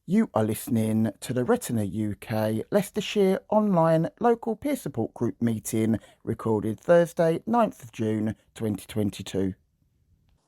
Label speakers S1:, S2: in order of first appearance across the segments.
S1: You are listening to the Retina UK Leicestershire online local peer support group meeting recorded Thursday 9th of June 2022.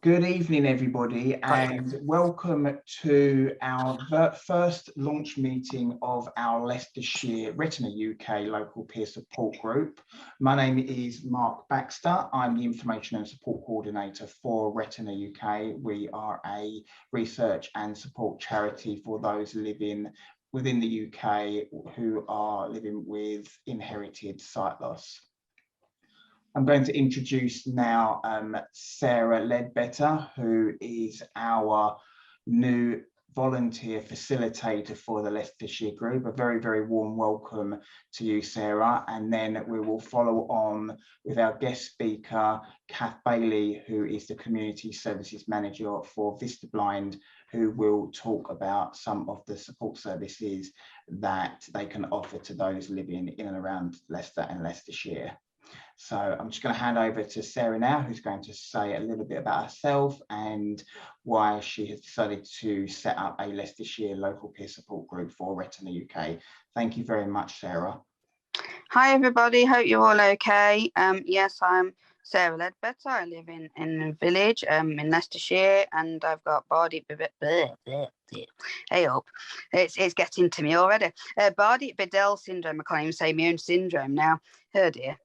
S2: Good evening, everybody, and welcome to our first launch meeting of our Leicestershire Retina UK local peer support group. My name is Mark Baxter. I'm the Information and Support Coordinator for Retina UK. We are a research and support charity for those living within the UK who are living with inherited sight loss. I'm going to introduce now Sarah Leadbetter, who is our new volunteer facilitator for the Leicestershire group. A very, very warm welcome to you, Sarah. And then we will follow on with our guest speaker, Cath Bayley, who is the Community Services Manager for Vista Blind, who will talk about some of the support services that they can offer to those living in and around Leicester and Leicestershire. So I'm just going to hand over to Sarah now, who's going to say a little bit about herself and why she has decided to set up a Leicestershire local peer support group for Retina UK. Thank you very much, Sarah.
S3: Hi everybody, hope you're all okay. Yes, I'm Sarah Leadbetter. I live in a village in Leicestershire, and I've got Bardet-Biedl. Hey up, it's getting to me already. Bardet-Biedl syndrome. I can't even say my own syndrome now. Oh dear.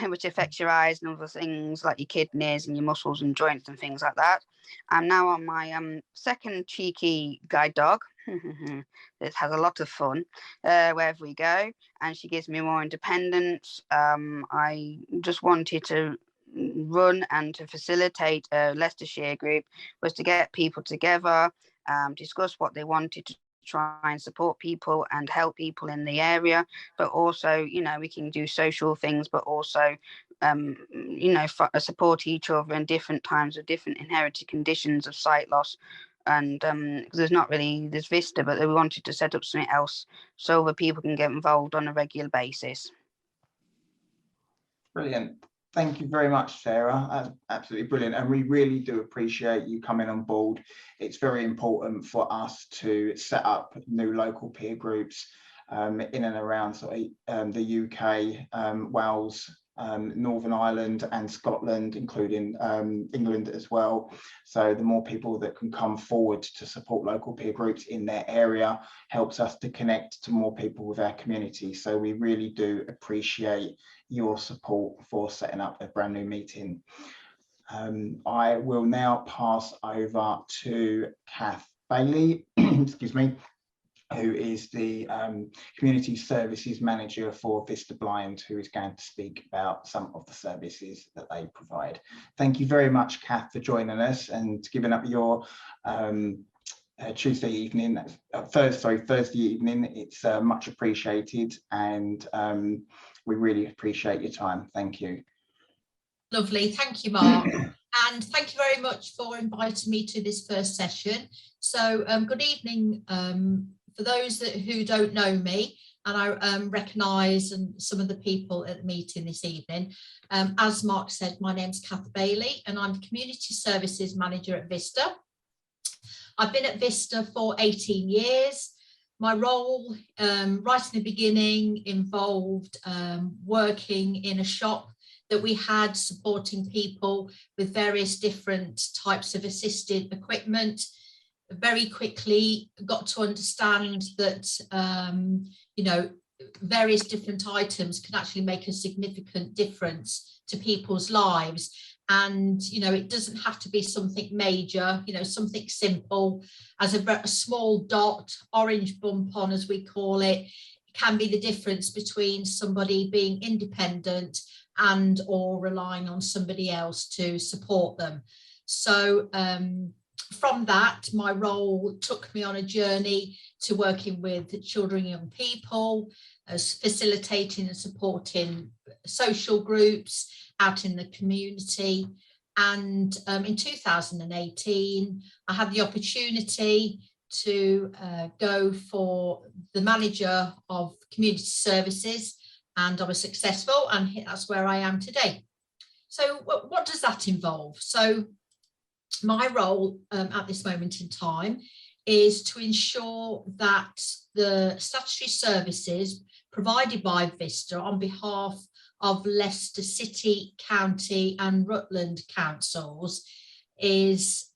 S3: Which affects your eyes and other things like your kidneys and your muscles and joints and things like that. I'm now on my second cheeky guide dog. It has a lot of fun wherever we go, and she gives me more independence. I just wanted to run and to facilitate a Leicestershire group, was to get people together, discuss what they wanted to try and support people and help people in the area, but also, you know, we can do social things, but also you know, support each other in different times of different inherited conditions of sight loss. And there's Vista, but we wanted to set up something else so that people can get involved on a regular basis.
S2: Brilliant. Thank you very much, Sarah. That's absolutely brilliant. And we really do appreciate you coming on board. It's very important for us to set up new local peer groups in and around the UK, Wales, Northern Ireland and Scotland, including England as well. So the more people that can come forward to support local peer groups in their area helps us to connect to more people with our community. So we really do appreciate your support for setting up a brand new meeting. I will now pass over to Cath Bayley, excuse me, who is the Community Services Manager for Vista Blind, who is going to speak about some of the services that they provide. Thank you very much, Cath, for joining us and giving up your Thursday evening. It's much appreciated, and we really appreciate your time. Thank you.
S4: Lovely, thank you, Mark. And thank you very much for inviting me to this first session. So good evening. For those who don't know me, and I recognise some of the people at the meeting this evening, as Mark said, my name's Cath Bayley and I'm the Community Services Manager at Vista. I've been at Vista for 18 years. My role right in the beginning involved working in a shop that we had, supporting people with various different types of assisted equipment. Very quickly got to understand that you know, various different items can actually make a significant difference to people's lives. And you know, it doesn't have to be something major, you know, something simple as a small dot, orange bump on as we call it, can be the difference between somebody being independent and or relying on somebody else to support them. So from that, my role took me on a journey to working with children and young people, as facilitating and supporting social groups out in the community. And in 2018, I had the opportunity to go for the manager of community services, and I was successful, and that's where I am today. So what does that involve? So my role at this moment in time is to ensure that the statutory services provided by Vista on behalf of Leicester City, County and Rutland councils is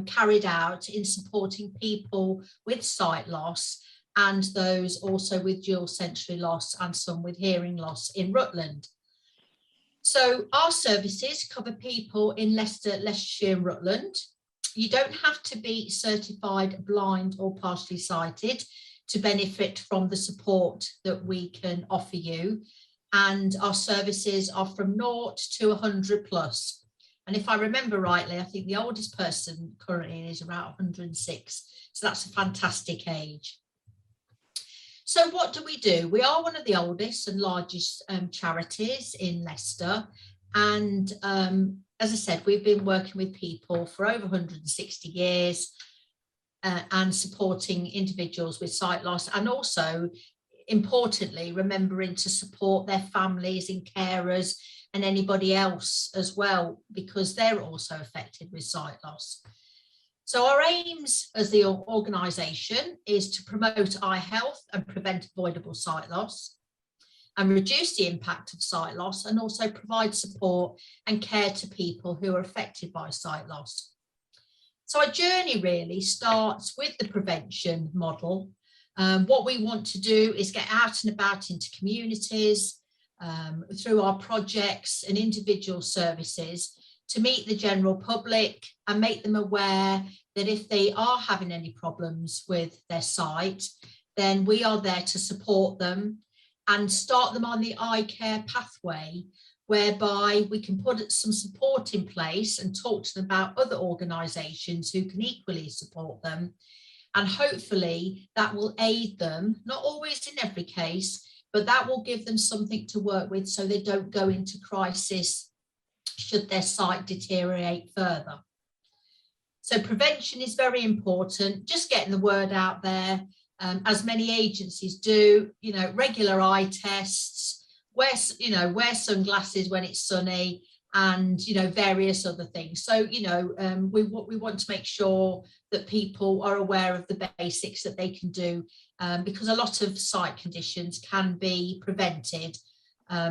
S4: carried out in supporting people with sight loss and those also with dual sensory loss and some with hearing loss in Rutland. So our services cover people in Leicester, Leicestershire and Rutland. You don't have to be certified blind or partially sighted to benefit from the support that we can offer you. And our services are from 0 to 100 plus. And if I remember rightly, I think the oldest person currently is around 106. So that's a fantastic age. So what do? We are one of the oldest and largest charities in Leicester. And as I said, we've been working with people for over 160 years and supporting individuals with sight loss, and also, importantly, remembering to support their families and carers and anybody else as well, because they're also affected with sight loss. So our aims as the organisation is to promote eye health and prevent avoidable sight loss and reduce the impact of sight loss, and also provide support and care to people who are affected by sight loss. So our journey really starts with the prevention model. What we want to do is get out and about into communities through our projects and individual services to meet the general public and make them aware that if they are having any problems with their sight, then we are there to support them and start them on the eye care pathway, whereby we can put some support in place and talk to them about other organisations who can equally support them. And hopefully that will aid them, not always in every case, but that will give them something to work with so they don't go into crisis should their sight deteriorate further. So prevention is very important, just getting the word out there, as many agencies do, regular eye tests, wear sunglasses when it's sunny, and various other things. So we want to make sure that people are aware of the basics that they can do, because a lot of sight conditions can be prevented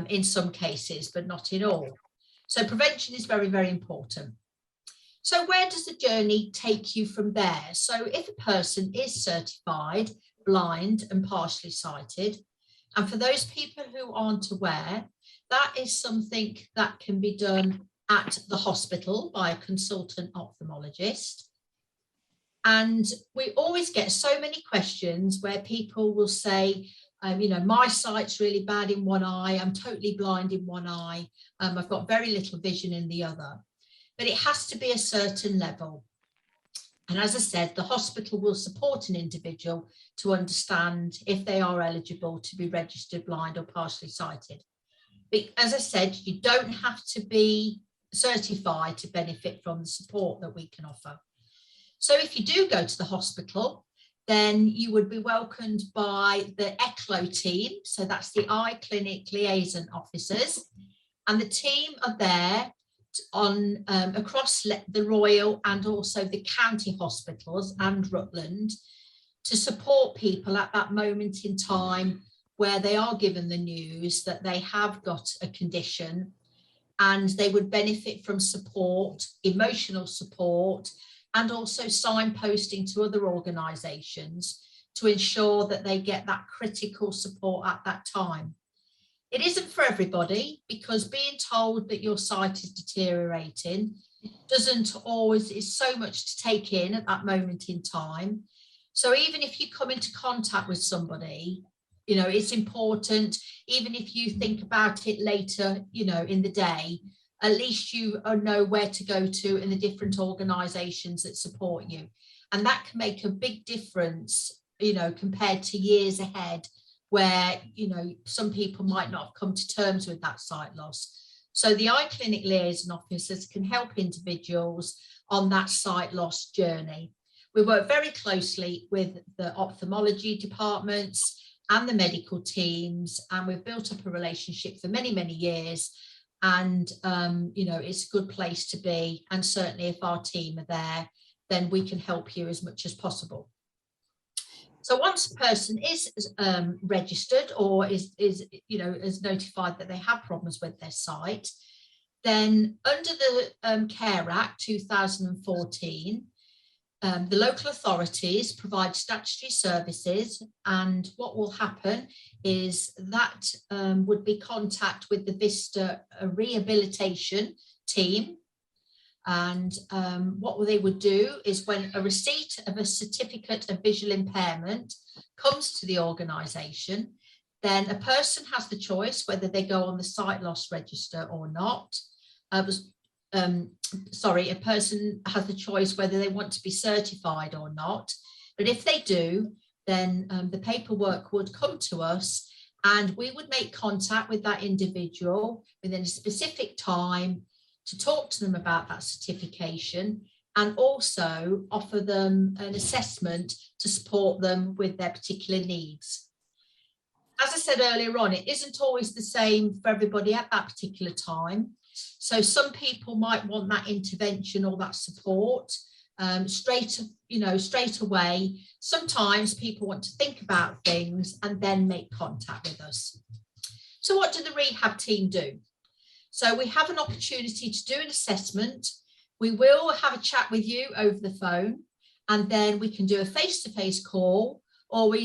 S4: in some cases, but not in all. So prevention is very, very important. So where does the journey take you from there? So if a person is certified blind and partially sighted, and for those people who aren't aware, that is something that can be done at the hospital by a consultant ophthalmologist. And we always get so many questions where people will say, my sight's really bad in one eye, I'm totally blind in one eye, I've got very little vision in the other. But it has to be a certain level. And as I said, the hospital will support an individual to understand if they are eligible to be registered blind or partially sighted. But as I said, you don't have to be certified to benefit from the support that we can offer. So if you do go to the hospital, then you would be welcomed by the ECLO team. So that's the Eye Clinic Liaison Officers. And the team are there on across the Royal and also the county hospitals and Rutland to support people at that moment in time where they are given the news that they have got a condition and they would benefit from support, emotional support, and also signposting to other organisations to ensure that they get that critical support at that time. It isn't for everybody, because being told that your sight is deteriorating doesn't always, is so much to take in at that moment in time. So even if you come into contact with somebody, it's important, even if you think about it later, in the day, at least you know where to go to in the different organisations that support you. And that can make a big difference, compared to years ahead, where, some people might not have come to terms with that sight loss. So the Eye Clinic Liaison Officers can help individuals on that sight loss journey. We work very closely with the ophthalmology departments and the medical teams, and we've built up a relationship for many, many years. And, it's a good place to be. And certainly if our team are there, then we can help you as much as possible. So once a person is registered or is notified that they have problems with their sight, then under the Care Act 2014, the local authorities provide statutory services, and what will happen is that would be contact with the Vista rehabilitation team. And what they would do is, when a receipt of a certificate of visual impairment comes to the organisation, then a person has the choice whether they go on the sight loss register or not. A person has the choice whether they want to be certified or not. But if they do, then the paperwork would come to us, and we would make contact with that individual within a specific time to talk to them about that certification, and also offer them an assessment to support them with their particular needs. As I said earlier on, it isn't always the same for everybody at that particular time. So some people might want that intervention or that support straight away. Sometimes people want to think about things and then make contact with us. So what do the rehab team do? So we have an opportunity to do an assessment. We will have a chat with you over the phone, and then we can do a face-to-face call, or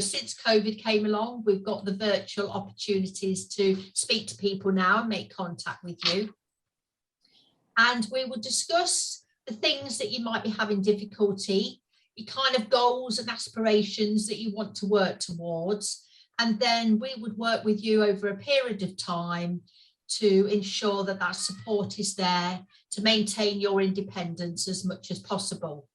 S4: since COVID came along, we've got the virtual opportunities to speak to people now and make contact with you. And we will discuss the things that you might be having difficulty, your kind of goals and aspirations that you want to work towards. And then we would work with you over a period of time to ensure that that support is there to maintain your independence as much as possible.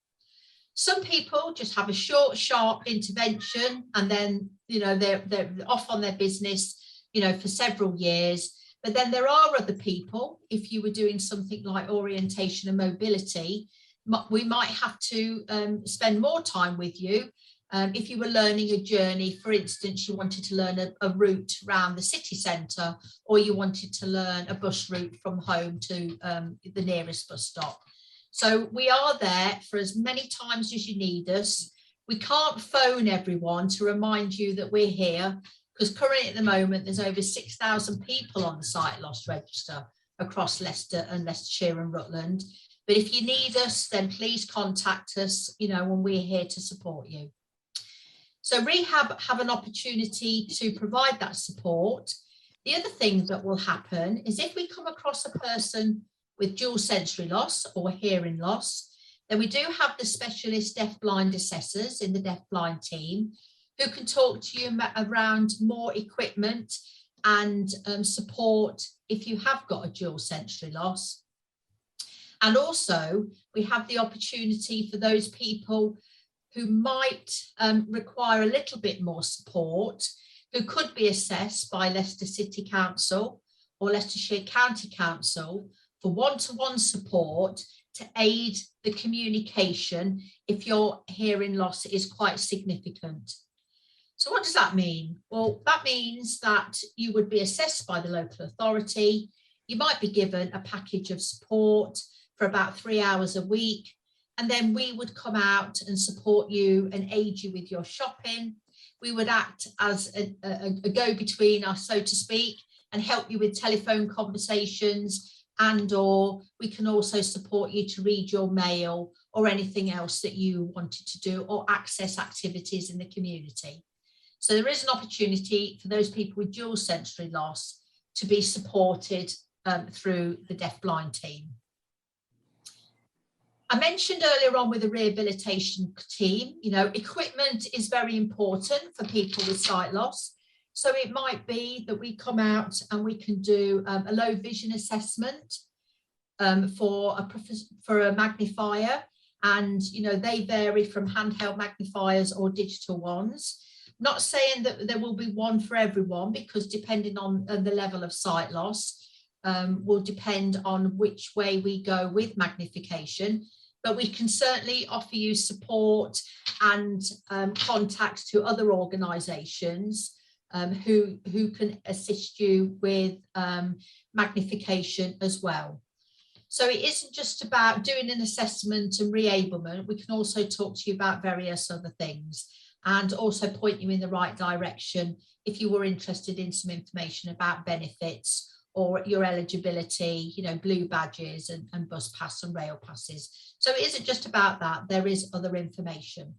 S4: Some people just have a short, sharp intervention, and then they're off on their business, for several years. But then there are other people, if you were doing something like orientation and mobility, we might have to spend more time with you. If you were learning a journey, for instance, you wanted to learn a route around the city centre, or you wanted to learn a bus route from home to the nearest bus stop. So we are there for as many times as you need us. We can't phone everyone to remind you that we're here, because currently at the moment there's over 6,000 people on the sight loss register across Leicester and Leicestershire and Rutland. But if you need us, then please contact us, when we're here to support you. So rehab have an opportunity to provide that support. The other thing that will happen is, if we come across a person with dual sensory loss or hearing loss, then we do have the specialist deaf-blind assessors in the deaf-blind team who can talk to you around more equipment and support if you have got a dual sensory loss. And also we have the opportunity for those people who might require a little bit more support, who could be assessed by Leicester City Council or Leicestershire County Council for one-to-one support to aid the communication if your hearing loss is quite significant. So what does that mean? Well, that means that you would be assessed by the local authority. You might be given a package of support for about 3 hours a week, and then we would come out and support you and aid you with your shopping. We would act as a go-between, so to speak, and help you with telephone conversations, and/or we can also support you to read your mail or anything else that you wanted to do, or access activities in the community. So there is an opportunity for those people with dual sensory loss to be supported through the deaf-blind team. I mentioned earlier on with the rehabilitation team, equipment is very important for people with sight loss. So it might be that we come out and we can do a low vision assessment for a magnifier, and they vary from handheld magnifiers or digital ones. Not saying that there will be one for everyone, because depending on the level of sight loss will depend on which way we go with magnification. But we can certainly offer you support and contact to other organisations who can assist you with magnification as well. So it isn't just about doing an assessment and reablement. We can also talk to you about various other things. and also point you in the right direction if you were interested in some information about benefits or your eligibility, you know, blue badges and bus pass and rail passes. So it isn't just about that, there is other information.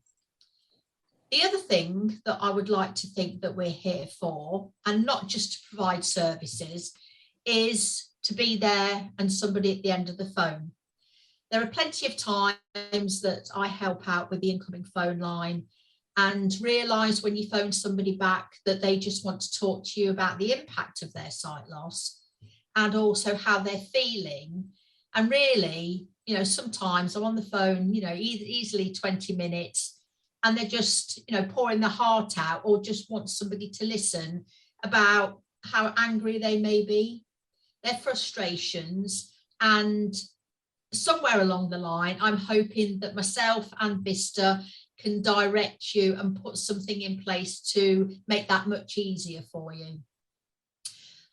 S4: The other thing that I would like to think that we're here for, and not just to provide services, is to be there and somebody at the end of the phone. There are plenty of times that I help out with the incoming phone line and realise when you phone somebody back that they just want to talk to you about the impact of their sight loss and also how they're feeling. And really, you know, sometimes I'm on the phone, you know, easily 20 minutes, and they're just, you know, pouring their heart out, or just want somebody to listen about how angry they may be, their frustrations. And somewhere along the line, I'm hoping that myself and Vista can direct you and put something in place to make that much easier for you.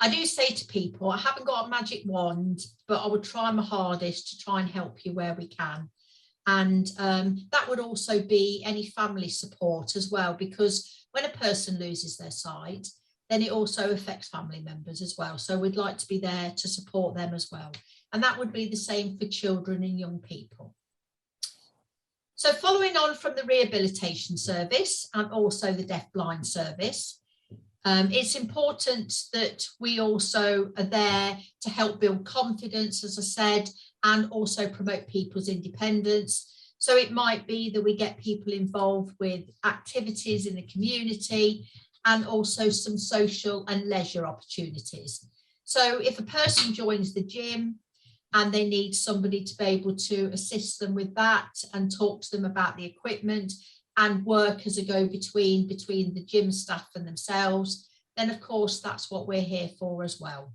S4: I do say to people, I haven't got a magic wand, but I would try my hardest to try and help you where we can. And that would also be any family support as well, because when a person loses their sight, then it also affects family members as well. So we'd like to be there to support them as well. And that would be the same for children and young people. So following on from the rehabilitation service and also the deaf-blind service, it's important that we also are there to help build confidence, as I said, and also promote people's independence. So it might be that we get people involved with activities in the community and also some social and leisure opportunities. So if a person joins the gym and they need somebody to be able to assist them with that and talk to them about the equipment and work as a go-between between the gym staff and themselves, then of course that's what we're here for as well.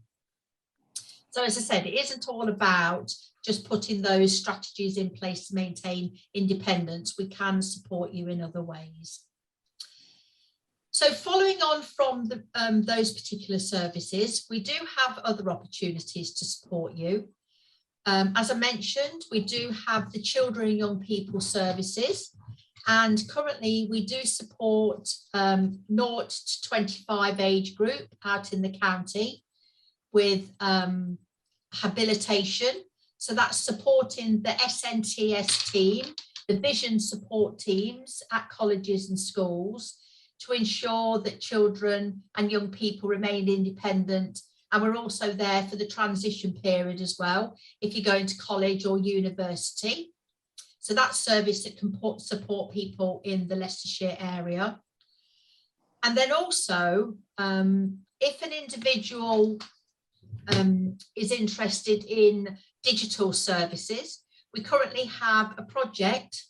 S4: So as I said, it isn't all about just putting those strategies in place to maintain independence. We can support you in other ways. So following on from those particular services, we do have other opportunities to support you. As I mentioned, we do have the children and young people services, and currently we do support 0 to 25 age group out in the county with habilitation. So that's supporting the SNTS team, the vision support teams at colleges and schools, to ensure that children and young people remain independent. And we're also there for the transition period as well, if you're going to college or university. So that's service that can support people in the Leicestershire area. And then also, if an individual is interested in digital services, we currently have a project,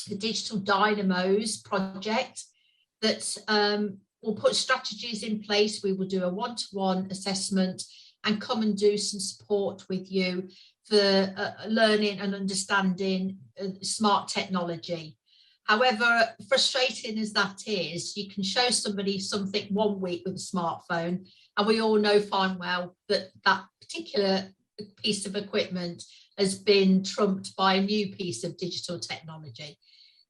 S4: the Digital Dynamos project, that will put strategies in place. We will do a one-to-one assessment and come and do some support with you for learning and understanding smart technology. However frustrating as that is, you can show somebody something 1 week with a smartphone, and we all know fine well that that particular piece of equipment has been trumped by a new piece of digital technology.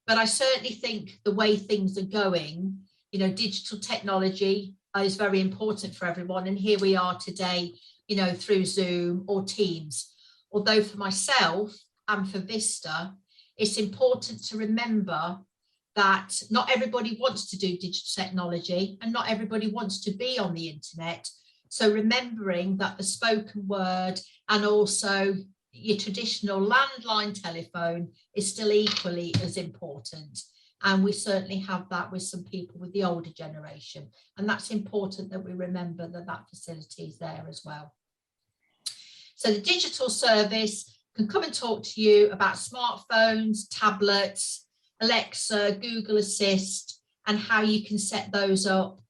S4: But I certainly think the way things are going, you know, digital technology is very important for everyone. And here we are today, you know, through Zoom or Teams. Although for myself and for Vista, it's important to remember that not everybody wants to do digital technology and not everybody wants to be on the internet. So remembering that the spoken word and also your traditional landline telephone is still equally as important. And we certainly have that with some people with the older generation. And that's important that we remember that that facility is there as well. So the digital service can come and talk to you about smartphones, tablets, Alexa, Google Assist, and how you can set those up.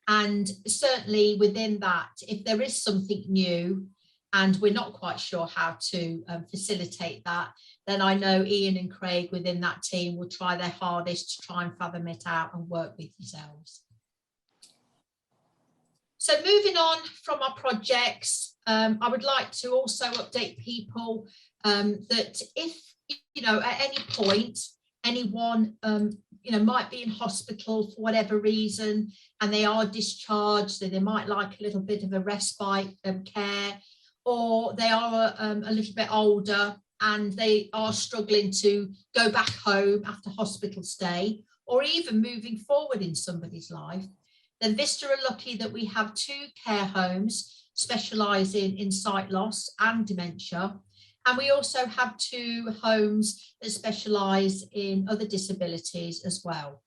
S4: And certainly within that, if there is something new and we're not quite sure how to facilitate that, then I know Ian and Craig within that team will try their hardest to try and fathom it out and work with yourselves. So moving on from our projects, I would like to also update people that if, you know, at any point, anyone might be in hospital for whatever reason, and they are discharged, so they might like a little bit of a respite care, or they are a little bit older and they are struggling to go back home after hospital stay, or even moving forward in somebody's life, then Vista are lucky that we have 2 care homes specialising in sight loss and dementia. And we also have 2 homes that specialise in other disabilities as well.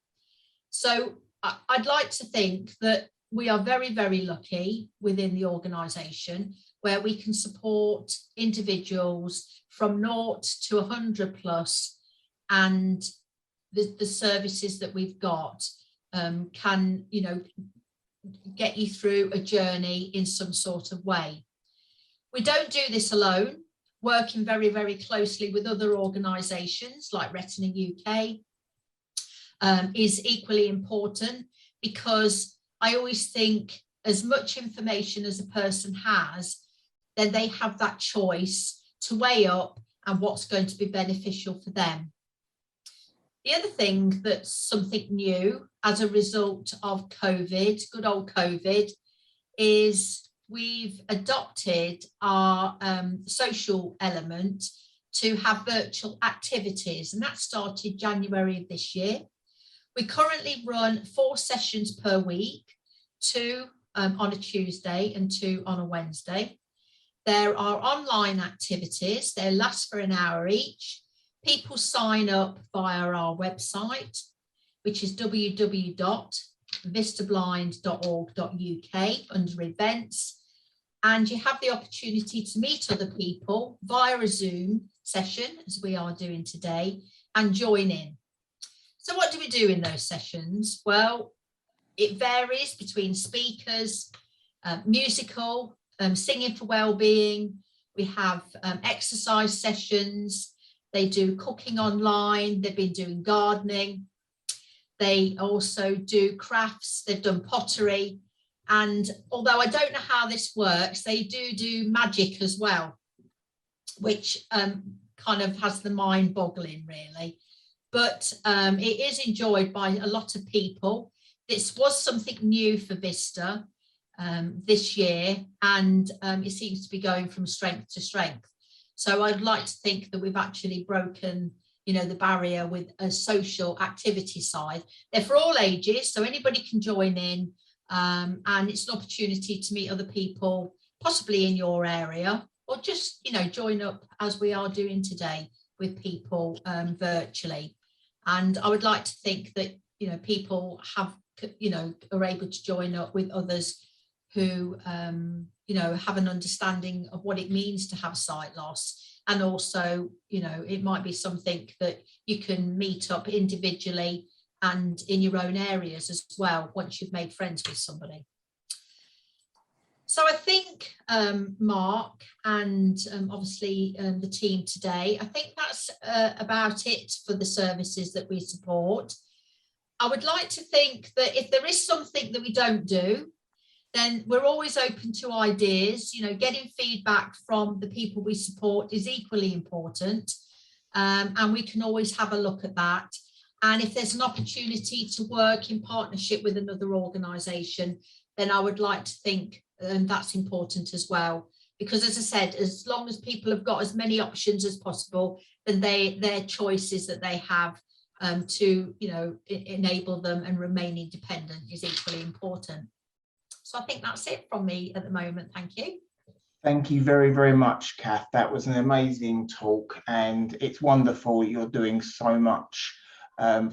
S4: So I'd like to think that we are very, very lucky within the organisation, where we can support individuals from 0 to 100 plus, and the services that we've got can, get you through a journey in some sort of way. We don't do this alone, working very, very closely with other organisations like Retina UK is equally important, because I always think as much information as a person has, then they have that choice to weigh up and what's going to be beneficial for them. The other thing that's something new as a result of COVID, good old COVID, is we've adopted our social element to have virtual activities, and that started January of this year. We currently run 4 sessions per week, 2 on a Tuesday and 2 on a Wednesday. There are online activities, they last for an hour each. People sign up via our website, which is www.vistablind.org.uk under events, and you have the opportunity to meet other people via a Zoom session, as we are doing today, and join in. So what do we do in those sessions? Well, it varies between speakers, musical, singing for wellbeing. We have exercise sessions. They do cooking online. They've been doing gardening. They also do crafts. They've done pottery. And although I don't know how this works, they do magic as well, which kind of has the mind boggling, really. But it is enjoyed by a lot of people. This was something new for Vista this year, and it seems to be going from strength to strength. So I'd like to think that we've actually broken, the barrier with a social activity side. They're for all ages, so anybody can join in, and it's an opportunity to meet other people, possibly in your area, or just, join up as we are doing today with people virtually. And I would like to think that, people have, are able to join up with others who, have an understanding of what it means to have sight loss. And also, it might be something that you can meet up individually and in your own areas as well, once you've made friends with somebody. So I think, Mark, and obviously the team today, I think that's about it for the services that we support. I would like to think that if there is something that we don't do, then we're always open to ideas. Getting feedback from the people we support is equally important, and we can always have a look at that. And if there's an opportunity to work in partnership with another organisation, then I would like to think that's important as well. Because as I said, as long as people have got as many options as possible, then their choices that they have to enable them and remain independent is equally important. So I think that's it from me at the moment. Thank you.
S2: Thank you very, very much, Cath. That was an amazing talk, and it's wonderful you're doing so much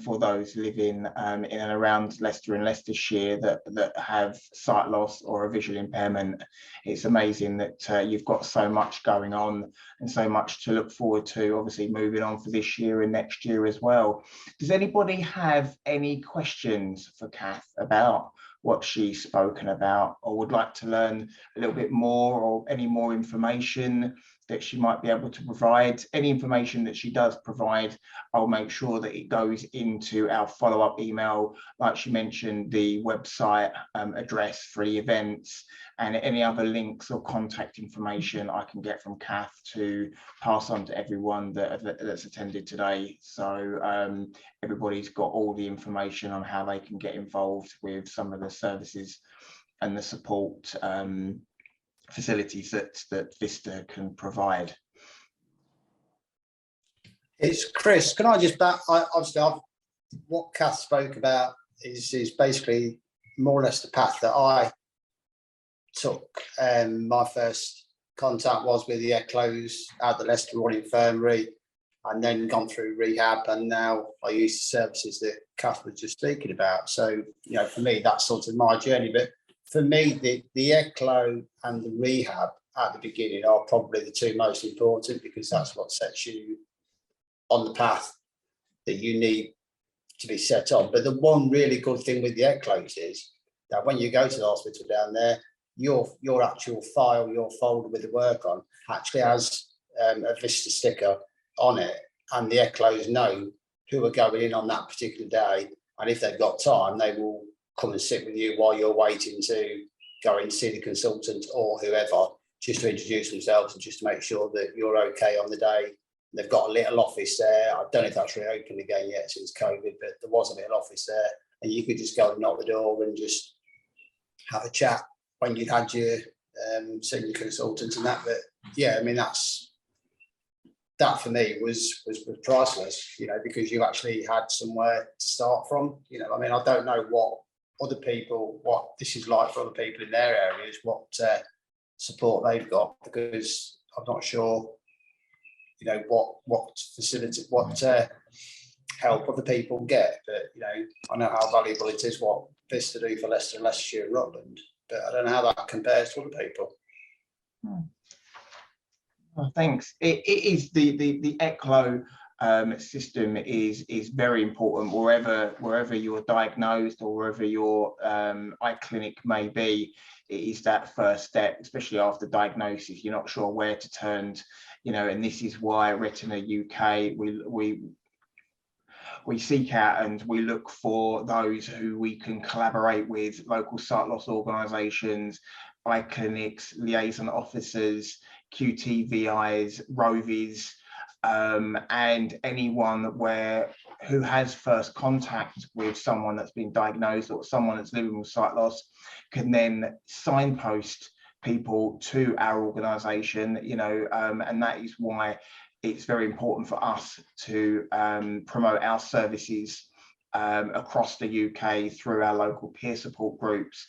S2: for those living in and around Leicester and Leicestershire that have sight loss or a visual impairment. It's amazing that you've got so much going on and so much to look forward to, obviously moving on for this year and next year as well. Does anybody have any questions for Cath about what she's spoken about, or would like to learn a little bit more, or any more information? that she might be able to provide. Any information that she does provide, I'll make sure that it goes into our follow-up email, like she mentioned, the website address for the events, and any other links or contact information I can get from Cath to pass on to everyone that's attended today. So everybody's got all the information on how they can get involved with some of the services and the support facilities that Vista can provide.
S5: It's Chris. Can I just obviously what Cath spoke about is basically more or less the path that I took. My first contact was with the ECLOs at the Leicester Royal Infirmary, and then gone through rehab, and now I use the services that Cath was just speaking about. So, you know, for me, that's sort of my journey. But for me, the ECLO and the rehab at the beginning are probably the two most important, because that's what sets you on the path that you need to be set on. But the one really good thing with the ECLOs is that when you go to the hospital down there, your actual file, your folder with the work on, actually has a Vista sticker on it, and the ECLOs know who are going in on that particular day, and if they've got time, they will come and sit with you while you're waiting to go and see the consultant or whoever, just to introduce themselves and just to make sure that you're okay on the day. They've got a little office there. I don't know if that's reopened again yet since COVID, but there was a little office there, and you could just go and knock the door and just have a chat when you'd had your senior consultant and that. But yeah, I mean, that for me was priceless, you know, because you actually had somewhere to start from. You know, I mean, I don't know what this is like for other people in their areas, what support they've got, because I'm not sure, you know, what facility, what help other people get. But, you know, I know how valuable it is what Vista do for Leicester and Leicestershire and Rutland, but I don't know how that compares to other people.
S2: Well, thanks. It is the ECLO system is very important wherever you're diagnosed or wherever your eye clinic may be. It is that first step, especially after diagnosis. You're not sure where to turn, you know, and this is why Retina UK we seek out and we look for those who we can collaborate with, local sight loss organisations, eye clinics, liaison officers, QTVIs, Rovies, and anyone who has first contact with someone that's been diagnosed or someone that's living with sight loss can then signpost people to our organisation, you know, and that is why it's very important for us to promote our services across the UK through our local peer support groups,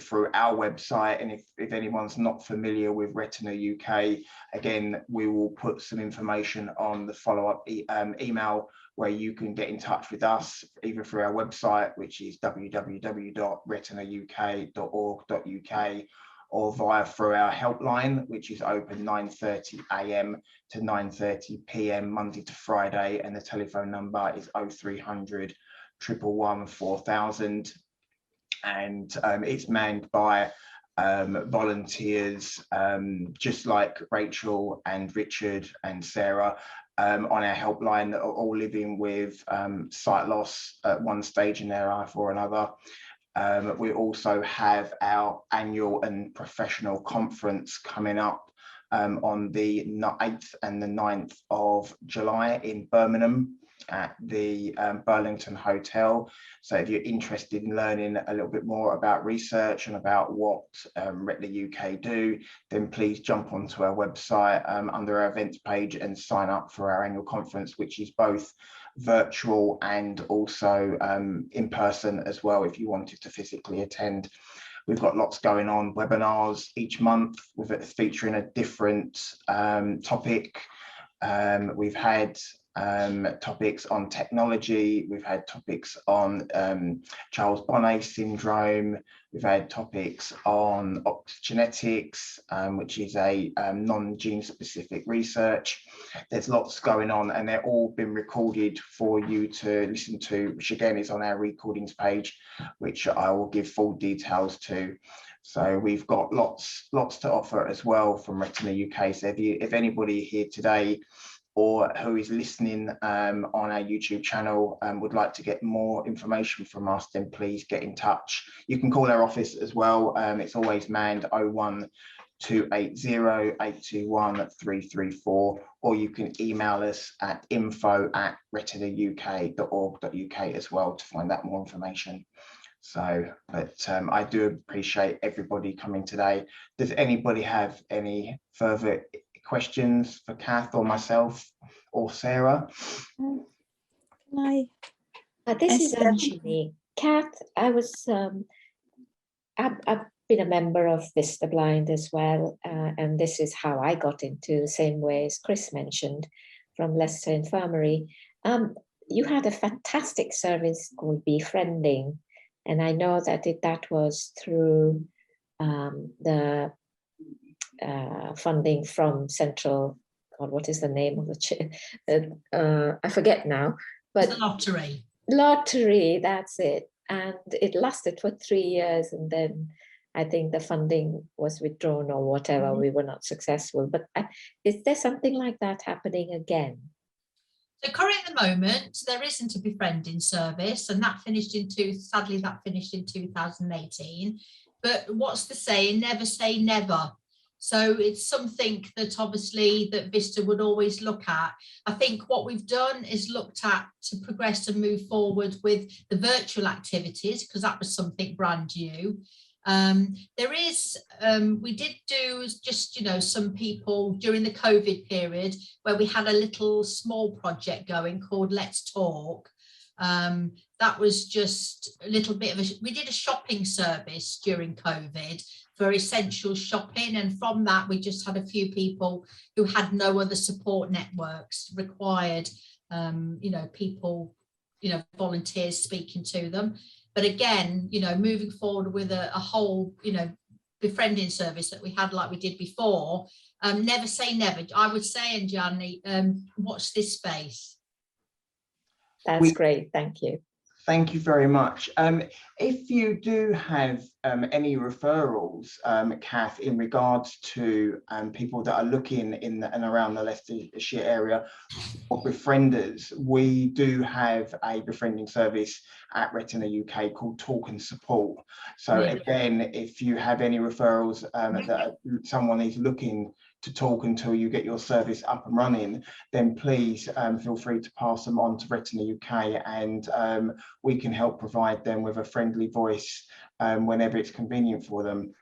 S2: through our website. And if anyone's not familiar with Retina UK, again, we will put some information on the follow-up email where you can get in touch with us, either through our website, which is www.retinauk.org.uk, or through our helpline, which is open 9:30 AM to 9:30 PM Monday to Friday, and the telephone number is 0300 111 4000, and it's manned by volunteers, just like Rachel and Richard and Sarah on our helpline, that are all living with sight loss at one stage in their life or another. We also have our annual and professional conference coming up on the 8th and the 9th of July in Birmingham at the Burlington Hotel. So if you're interested in learning a little bit more about research and about what Retina UK do, then please jump onto our website under our events page and sign up for our annual conference, which is both virtual and also in person as well if you wanted to physically attend. We've got lots going on, webinars each month with it featuring a different topic. We've had topics on technology. We've had topics on Charles Bonnet syndrome. We've had topics on optogenetics, which is a non-gene specific research. There's lots going on, and they're all been recorded for you to listen to, which again is on our recordings page, which I will give full details to. So we've got lots to offer as well from Retina UK. So if anybody here today or who is listening on our YouTube channel would like to get more information from us, then please get in touch. You can call our office as well. It's always manned 01280 821 334, or you can email us at info@retinauk.org.uk as well to find out more information. So, but I do appreciate everybody coming today. Does anybody have any further questions for Cath or myself or Sarah?
S6: This is actually Cath. I've been a member of Vista Blind as well, and this is how I got into the same way as Chris mentioned from Leicester Infirmary. You had a fantastic service called Befriending, and I know that that was through the funding from Central. God, what is the name of the I forget now. But
S4: the lottery.
S6: Lottery, that's it. And it lasted for 3 years, and then I think the funding was withdrawn or whatever. We were not successful. But is there something like that happening again?
S4: So currently at the moment, there isn't a befriending service, and that finished sadly that finished in 2018. But what's the saying? Never say never. So it's something that obviously that Vista would always look at. I think what we've done is looked at to progress and move forward with the virtual activities, because that was something brand new. We did do just, some people during the COVID period where we had a little small project going called Let's Talk. That was just a little bit of we did a shopping service during COVID for essential shopping, and from that we just had a few people who had no other support networks required, people, volunteers speaking to them. But again, moving forward with a whole, befriending service that we had like we did before, never say never. I would say, and Gianni, watch this space.
S6: That's great, thank you.
S2: Thank you very much. If you do have any referrals, Cath, in regards to people that are looking in and around the Leicestershire area for befrienders, we do have a befriending service at Retina UK called Talk and Support. So again, if you have any referrals that someone is looking to talk until you get your service up and running, then please feel free to pass them on to Retina UK, and we can help provide them with a friendly voice whenever it's convenient for them.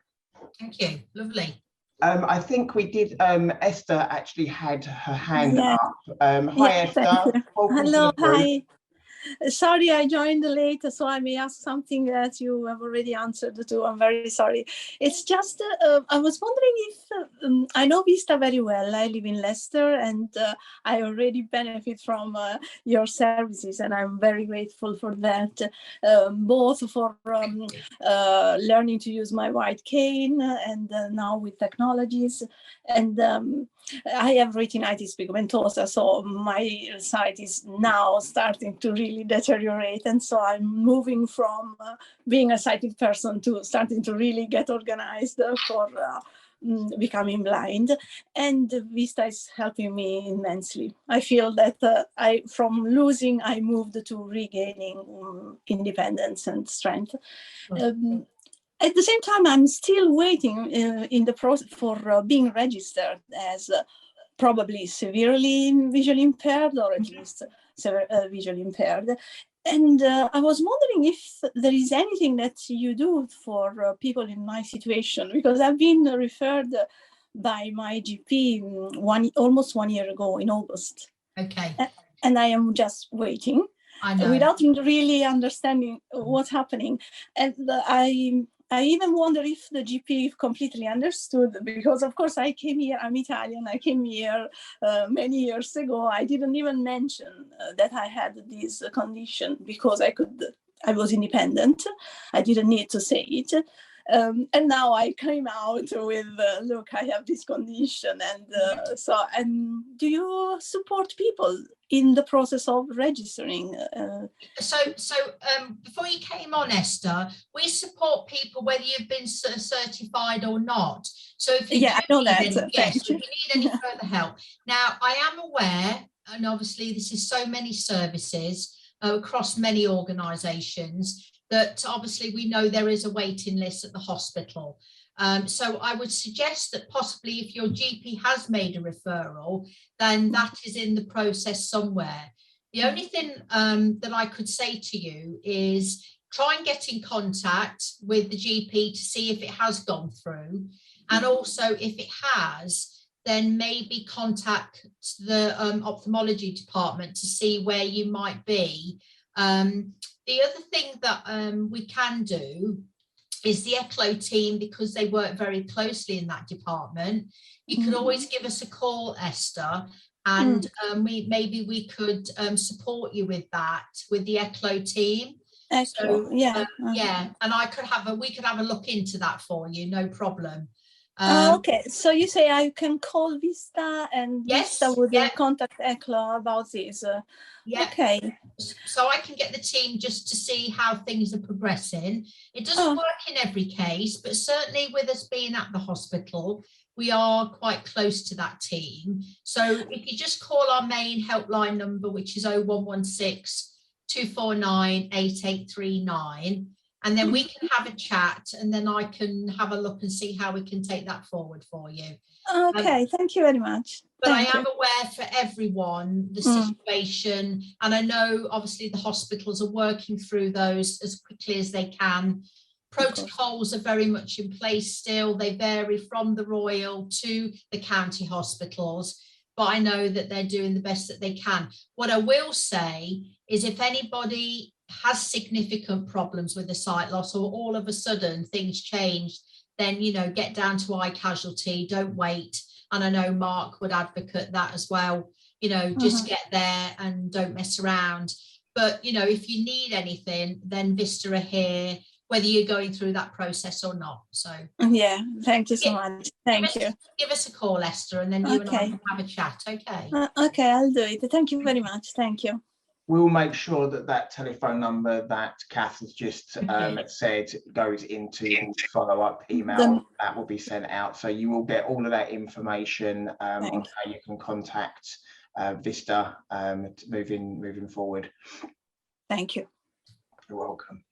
S4: Thank you, lovely.
S2: I think we did, Esther actually had her hand up. Hi Esther.
S7: Hello, hi. Sorry, I joined late, so I may ask something that you have already answered to. I'm very sorry. It's just, I was wondering if, I know Vista very well. I live in Leicester, and I already benefit from your services, and I'm very grateful for that, both for learning to use my white cane and now with technologies. And I have retinitis pigmentosa, so my sight is now starting to really deteriorate. And so I'm moving from being a sighted person to starting to really get organized for becoming blind. And Vista is helping me immensely. I feel that from losing, I moved to regaining independence and strength. At the same time, I'm still waiting in the process for being registered as probably severely visually impaired, or at least visually impaired. And I was wondering if there is anything that you do for people in my situation, because I've been referred by my GP almost 1 year ago in August.
S4: Okay.
S7: And I am just waiting without really understanding what's happening. And I even wonder if the GP completely understood, because of course I came here, I'm Italian, I came here many years ago. I didn't even mention that I had this condition because I was independent. I didn't need to say it. And now I came out with, look, I have this condition. And do you support people in the process of registering?
S4: So before you came on, Esther, we support people whether you've been certified or not. So if you
S7: I know that.
S4: if you need any further help. Now, I am aware, and obviously this is so many services across many organisations, that obviously we know there is a waiting list at the hospital. So I would suggest that possibly if your GP has made a referral, then that is in the process somewhere. The only thing that I could say to you is try and get in contact with the GP to see if it has gone through. And also if it has, then maybe contact the ophthalmology department to see where you might be. The other thing that we can do is the ECLO team, because they work very closely in that department. You can always give us a call, Esther, and we could support you with that, with the ECLO team.
S7: So,
S4: yeah, and we could have a look into that for you, no problem.
S7: Okay, so you say I can call Vista, and Vista would contact ECLO about this. Okay.
S4: So I can get the team just to see how things are progressing. It doesn't work in every case, but certainly with us being at the hospital, we are quite close to that team. So if you just call our main helpline number, which is 0116 249 8839, and then we can have a chat, and then I can have a look and see how we can take that forward for you.
S7: Okay, thank you very much.
S4: But I am aware for everyone, the situation, and I know obviously the hospitals are working through those as quickly as they can. Protocols are very much in place still. They vary from the Royal to the county hospitals, but I know that they're doing the best that they can. What I will say is if anybody has significant problems with the sight loss, or all of a sudden things change, then, you know, get down to eye casualty, don't wait. And I know Mark would advocate that as well, you know, just get there and don't mess around. But, you know, if you need anything, then Vista are here, whether you're going through that process or not. So
S7: yeah, thank you so much. Thank you.
S4: Give us a call, Esther, and then you and I can have a chat. Okay.
S7: Okay, I'll do it. Thank you very much. Thank you.
S2: We'll make sure that that telephone number that Cath has just said goes into the follow-up email that will be sent out. So you will get all of that information on how you can contact Vista moving forward.
S7: Thank you.
S2: You're welcome.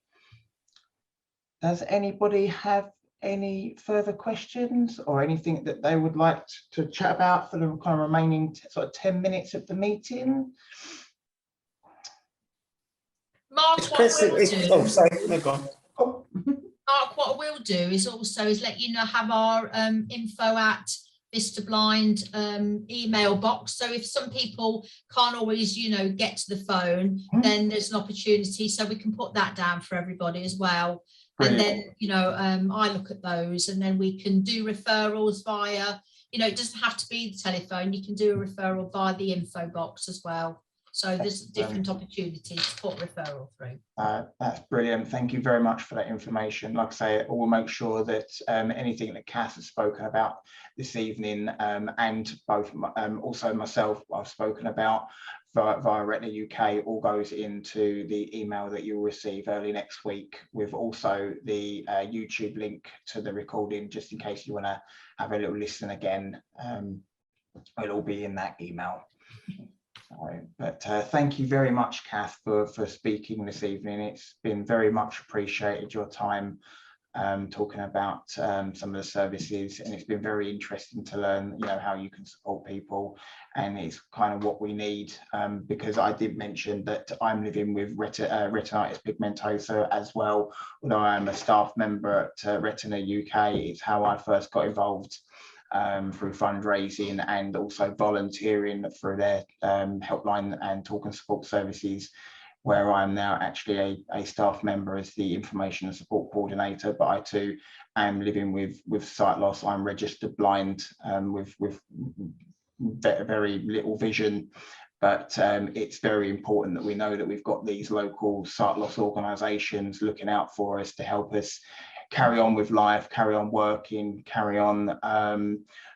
S2: Does anybody have any further questions or anything that they would like to chat about for the kind of remaining sort of 10 minutes of the meeting?
S4: Mark,
S5: Chris, oh, sorry, no, go on.
S4: Mark, what we'll do is let you know, have our info@VistaBlind email box. So if some people can't always, you know, get to the phone, then there's an opportunity. So we can put that down for everybody as well. Brilliant. And then, you know, I look at those, and then we can do referrals via, you know, it doesn't have to be the telephone. You can do a referral via the info box as well. So there's different opportunities to put referral through.
S2: That's brilliant. Thank you very much for that information. Like I say, we'll make sure that anything that Cath has spoken about this evening, and both also myself, I've spoken about via Retina UK, all goes into the email that you'll receive early next week, with also the YouTube link to the recording, just in case you want to have a little listen again. It'll all be in that email. But thank you very much, Cath, for speaking this evening. It's been very much appreciated, your time talking about some of the services, and it's been very interesting to learn, you know, how you can support people, and it's kind of what we need, because I did mention that I'm living with retinitis pigmentosa as well. Although I'm a staff member at Retina UK, it's how I first got involved through fundraising and also volunteering through their helpline and talk and support services where I'm now actually a staff member as the information and support coordinator, but I too am living with sight loss. I'm registered blind with very little vision. But it's very important that we know that we've got these local sight loss organisations looking out for us to help us carry on with life, carry on working, carry on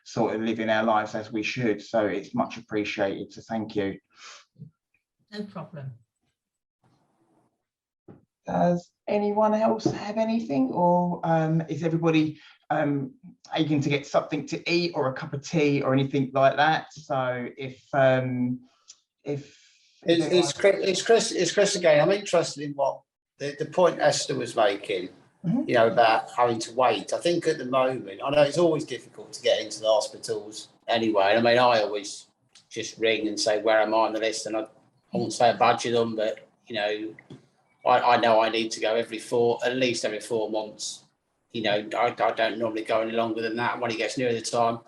S2: sort of living our lives as we should. So it's much appreciated. So thank you.
S4: No problem.
S2: Does anyone else have anything, or is everybody aching to get something to eat or a cup of tea or anything like that? So
S5: it's Chris again. I'm interested in what the point Esther was making, you know, about having to wait. I think at the moment, I know it's always difficult to get into the hospitals anyway. I mean, I always just ring and say, where am I on the list? And I won't say I badger them, but, you know I need to go at least every 4 months. You know, I don't normally go any longer than that. When it gets near the time,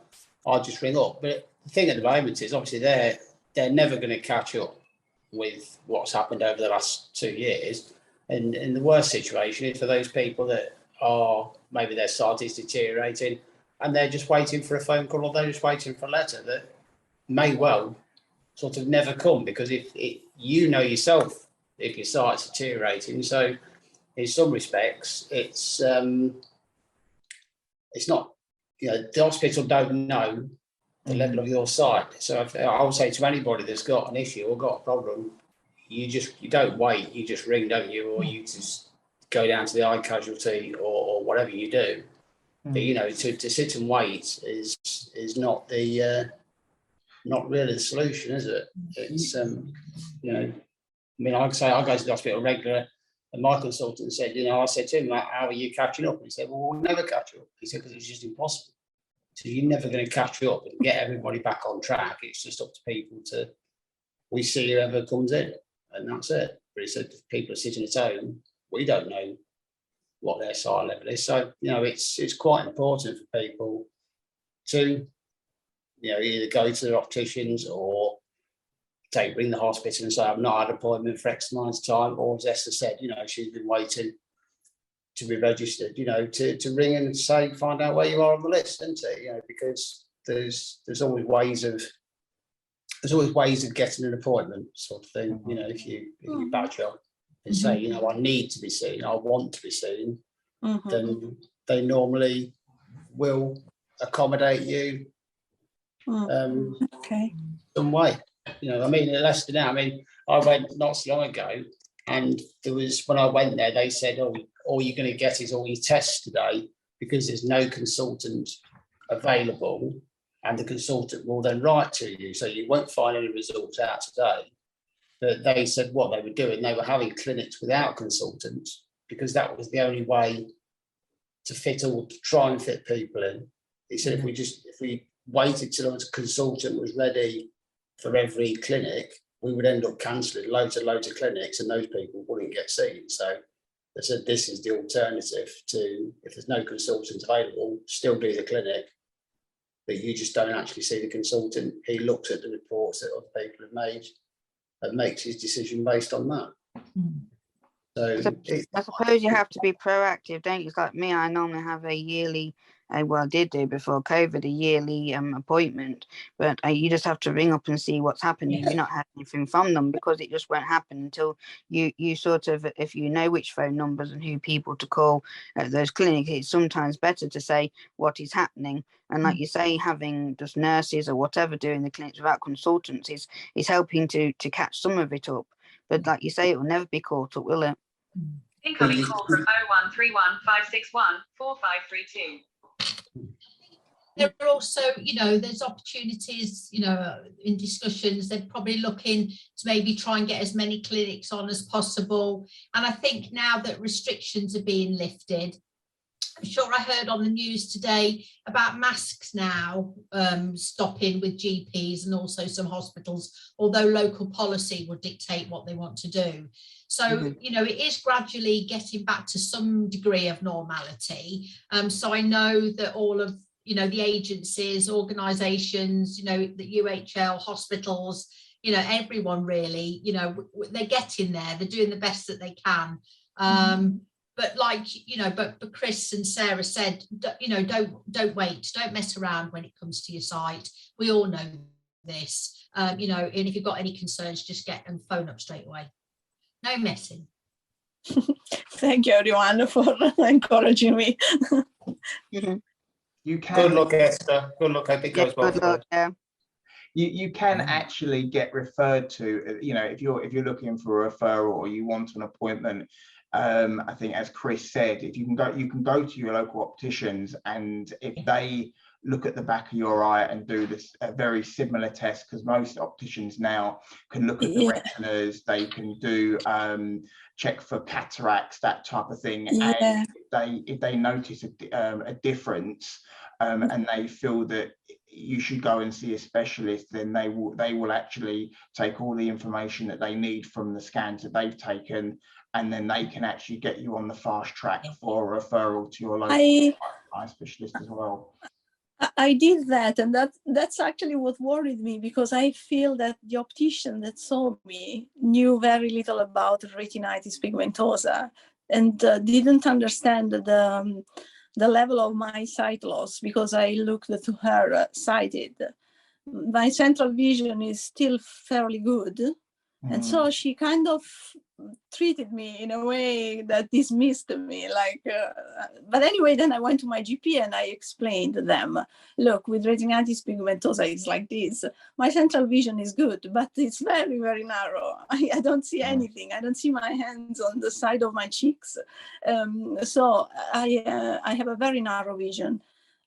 S5: I'll just ring up. But the thing at the moment is, obviously, they're never going to catch up with what's happened over the last 2 years. And the worst situation is for those people that are, maybe their sight is deteriorating and they're just waiting for a phone call, or they're just waiting for a letter that may well sort of never come, because if you know yourself, if your sight's deteriorating. So in some respects, it's not, you know, the hospital don't know the level of your sight. So I would say to anybody that's got an issue or got a problem, you don't wait, you just ring, don't you? Or you just go down to the eye casualty or whatever you do. But, you know, to sit and wait is not not really the solution, is it? It's, you know, I mean, I say I go to the hospital regular, and my consultant said, you know, I said to him, how are you catching up? And he said, well, we'll never catch up. He said, because it's just impossible. So you're never going to catch up and get everybody back on track. It's just up to people we see whoever comes in, and that's it. But he said, if people are sitting at home, we don't know what their sight level is. So, you know, it's quite important for people to, you know, either go to their opticians or ring the hospital and say, I've not had an appointment for X amount of time, or as Esther said, you know, she's been waiting to be registered, you know, to ring and say, find out where you are on the list, isn't it? You know, because there's always ways of getting an appointment, sort of thing. You know, if you badge up and say, you know, I need to be seen, I want to be seen, then they normally will accommodate you some way. You know, I mean, in Leicester now, I mean, I went not so long ago, and there was, when I went there, they said, oh, all you're going to get is all your tests today, because there's no consultant available, and the consultant will then write to you. So you won't find any results out today. But they said what they were doing, they were having clinics without consultants, because that was the only way to try and fit people in. He said, if we waited till a consultant was ready for every clinic, we would end up cancelling loads of clinics, and those people wouldn't get seen. So they said this is the alternative to, if there's no consultant available, still do the clinic, but you just don't actually see the consultant. He looks at the reports that other people have made and makes his decision based on that. So
S3: I suppose you have to be proactive, don't you? It's like me, I normally have a yearly, well, I did do before COVID, a yearly appointment, but you just have to ring up and see what's happening. You're not having anything from them, because it just won't happen until you sort of, if you know which phone numbers and who people to call at those clinics. It's sometimes better to say what is happening. And like you say, having just nurses or whatever doing the clinics without consultants is helping to catch some of it up. But like you say, it will never be caught up, will it?
S8: Incoming call from 0131 561 4532.
S4: There are also, you know, there's opportunities, you know, in discussions. They're probably looking to maybe try and get as many clinics on as possible. And I think now that restrictions are being lifted, I'm sure I heard on the news today about masks now stopping with GPs and also some hospitals, although local policy will dictate what they want to do. So, you know, it is gradually getting back to some degree of normality. So I know that all of, you know, the agencies, organisations, you know, the UHL, hospitals, you know, everyone really, you know, they're getting there, they're doing the best that they can. But like, you know, but Chris and Sarah said, you know, don't wait, don't mess around when it comes to your site. We all know this, you know, and if you've got any concerns, just get and phone up straight away. No messing.
S7: Thank you, everyone, for encouraging me.
S2: You can.
S5: Good luck, Esther. Good luck. I hope it goes well
S3: Good
S5: for
S3: luck, yeah.
S2: You can actually get referred to, you know, if you're looking for a referral or you want an appointment. I think, as Chris said, if you can go to your local opticians, and if they look at the back of your eye and do this a very similar test, because most opticians now can look at the retinas, they can do check for cataracts, that type of thing, and if they notice a difference, and they feel that you should go and see a specialist, then they will actually take all the information that they need from the scans that they've taken, and then they can actually get you on the fast track for a referral to your local eye specialist as well.
S7: I did that, and that's actually what worried me, because I feel that the optician that saw me knew very little about retinitis pigmentosa, and didn't understand the level of my sight loss, because I looked to her sighted. My central vision is still fairly good. And so she kind of treated me in a way that dismissed me, like, but anyway, then I went to my GP and I explained to them, look, with retinitis pigmentosa, it's like this. My central vision is good, but it's very, very narrow. I don't see anything. I don't see my hands on the side of my cheeks. So I have a very narrow vision.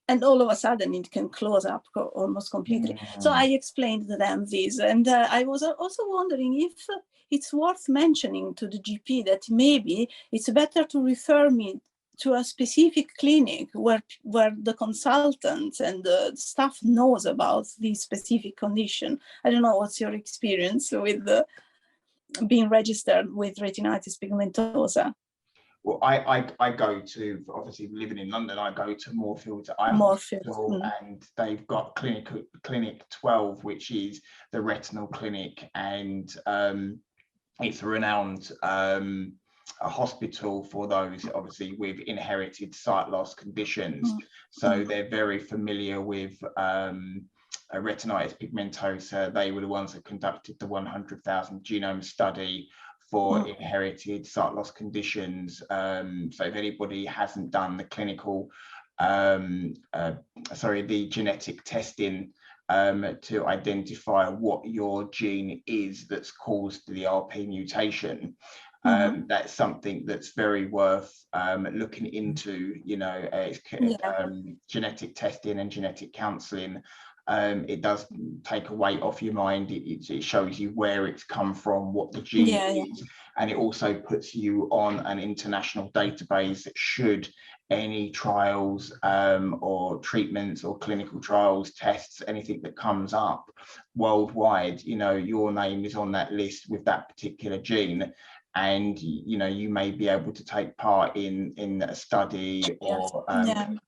S7: And all of a sudden it can close up almost completely. So I explained to them this. And I was also wondering if it's worth mentioning to the GP that maybe it's better to refer me to a specific clinic where the consultant and the staff knows about this specific condition. I don't know, what's your experience with being registered with retinitis pigmentosa?
S2: Well, I go to, obviously living in London, I go to Moorfields Eye Hospital, and they've got Clinic 12, which is the retinal clinic, and it's a renowned a hospital for those obviously with inherited sight loss conditions. So they're very familiar with retinitis pigmentosa. They were the ones that conducted the 100,000 genome study for inherited sight loss conditions. So if anybody hasn't done the clinical, the genetic testing to identify what your gene is that's caused the RP mutation, that's something that's very worth looking into. You know, genetic testing and genetic counselling. It does take a weight off your mind. It shows you where it's come from, what the gene is, and it also puts you on an international database that should any trials or treatments or clinical trials, tests, anything that comes up worldwide, you know, your name is on that list with that particular gene. And you know, you may be able to take part in a study or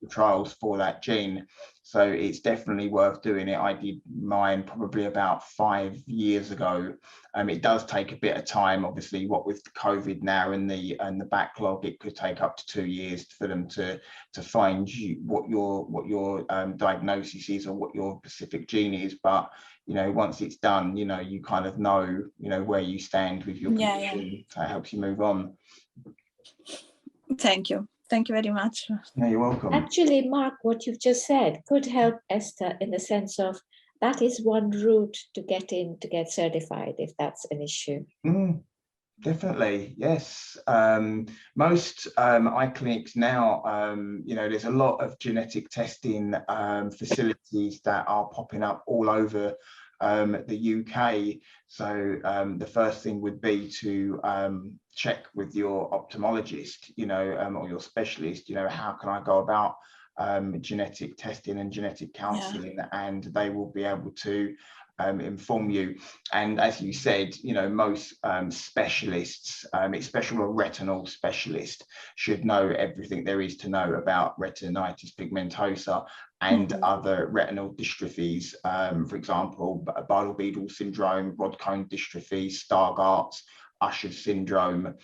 S2: trials for that gene. So it's definitely worth doing it. I did mine probably about 5 years ago. It does take a bit of time, obviously, what with COVID now and the backlog, it could take up to 2 years for them to find you what your diagnosis is or what your specific gene is. But you know, once it's done, you know, you kind of know, you know, where you stand with your condition. So it helps you move on.
S7: Thank you. Thank you very much.
S2: Yeah, you're welcome.
S6: Actually, Mark, what you've just said could help Esther in the sense of that is one route to get certified if that's an issue.
S2: Definitely, yes. Most eye clinics now, you know, there's a lot of genetic testing facilities that are popping up all over the UK. So the first thing would be to check with your ophthalmologist, you know, or your specialist, you know, how can I go about genetic testing and genetic counselling, and they will be able to inform you. And as you said, you know, most specialists, especially a retinal specialist, should know everything there is to know about retinitis pigmentosa and other retinal dystrophies. For example, Bardet-Biedl syndrome, rod-cone dystrophy, Stargardt's, Usher syndrome,